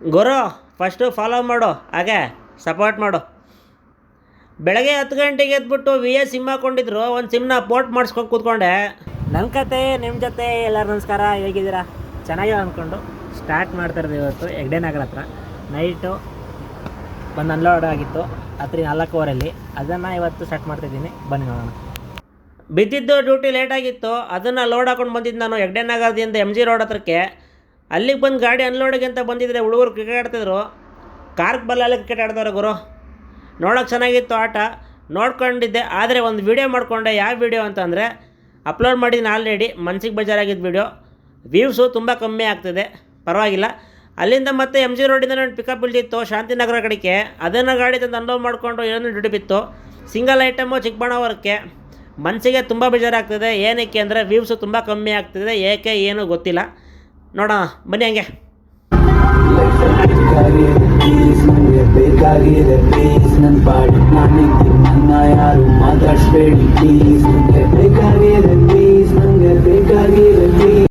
ಗುರು first follow ಮಾಡು, ಹಾಗೆ support ಮಾಡು. ಬೆಳಗ್ಗೆ 10 ಗಂಟೆಗೆ ಎದ್ಬಿಟ್ಟು VS ಸಿಮ್ ಹಾಕ್ಕೊಂಡಿದ್ರು, ಒಂದು ಸಿಮ್ನ ಪೋರ್ಟ್ ಮಾಡಿಸ್ಕೊಂಡು ಕೂತ್ಕೊಂಡೆ. ನನ್ನ ಕತೆ ನಿಮ್ಮ ಜೊತೆ. ಎಲ್ಲರೂ ನಮಸ್ಕಾರ, ಹೇಗಿದ್ದೀರಾ? ಚೆನ್ನಾಗಿದೆ ಅಂದ್ಕೊಂಡು ಸ್ಟಾರ್ಟ್ ಮಾಡ್ತಾಯಿರೋದು ಇವತ್ತು ಹೆಗ್ಡೆ ನಗರ ಹತ್ರ. ನೈಟು ಒಂದು ಅನ್ಲೋಡ್ ಆಗಿತ್ತು ರಾತ್ರಿ 4:15 ಅದನ್ನು ಇವತ್ತು ಸ್ಟಾರ್ಟ್ ಮಾಡ್ತಾಯಿದ್ದೀನಿ. ಬನ್ನಿ ನೋಡೋಣ. ಬಿದ್ದಿದ್ದು ಡ್ಯೂಟಿ ಲೇಟಾಗಿತ್ತು, ಅದನ್ನು ಲೋಡ್ ಹಾಕೊಂಡು ಬಂದಿದ್ದು ನಾನು ಹೆಗ್ಡೆ ನಗರದಿಂದ MG ರೋಡ್ ಹತ್ರಕ್ಕೆ. ಅಲ್ಲಿಗೆ ಬಂದು ಗಾಡಿ ಅನ್ಲೋಡಿಗೆ ಅಂತ ಬಂದಿದ್ದರೆ ಹುಡುಗರು ಕ್ರಿಕೆಟ್ ಆಡ್ತಿದ್ರು. ಕಾರ್ಕ್ ಬಲ್ಲಲ್ಲಿ ಕ್ರಿಕೆಟ್ ಆಡ್ತಾರೆ ಗುರು. ನೋಡೋಕೆ ಚೆನ್ನಾಗಿತ್ತು ಆಟ, ನೋಡ್ಕೊಂಡಿದ್ದೆ. ಆದರೆ ಒಂದು ವೀಡಿಯೋ ಮಾಡಿಕೊಂಡೆ. ಯಾವ ವೀಡಿಯೋ ಅಂತಂದರೆ ಅಪ್ಲೋಡ್ ಮಾಡಿದ್ದೀನಿ ಆಲ್ರೆಡಿ, ಮನ್ಸಿಗೆ ಬೇಜಾರಾಗಿದ್ದ ವೀಡಿಯೋ. ವ್ಯೂಸು ತುಂಬ ಕಮ್ಮಿ ಆಗ್ತಿದೆ, ಪರವಾಗಿಲ್ಲ. ಅಲ್ಲಿಂದ ಮತ್ತೆ MG ರೋಡಿಂದ ನಾನು ಪಿಕಪ್ ಇಳ್ದಿತ್ತು ಶಾಂತಿನಗರ ಕಡೆಗೆ. ಅದನ್ನು ಗಾಡಿ ತಂದು ಅನ್ಲೋಡ್ ಮಾಡಿಕೊಂಡು ಇನ್ನೊಂದು ಡ್ಯೂಟಿ ಬಿತ್ತು, ಸಿಂಗಲ್ ಐಟಮು ಚಿಕ್ಕಬಳ್ಳಾಪುರಕ್ಕೆ. ಮನಸ್ಸಿಗೆ ತುಂಬ ಬೇಜಾರಾಗ್ತಿದೆ. ಏನಕ್ಕೆ ಅಂದರೆ ವ್ಯೂಸು ತುಂಬ ಕಮ್ಮಿ ಆಗ್ತಿದೆ, ಏಕೆ ಏನು ಗೊತ್ತಿಲ್ಲ. ನೋಡೋಣ ಬನ್ನಿ ಹಂಗೆ. ಬೇಕಾಗಿದೆ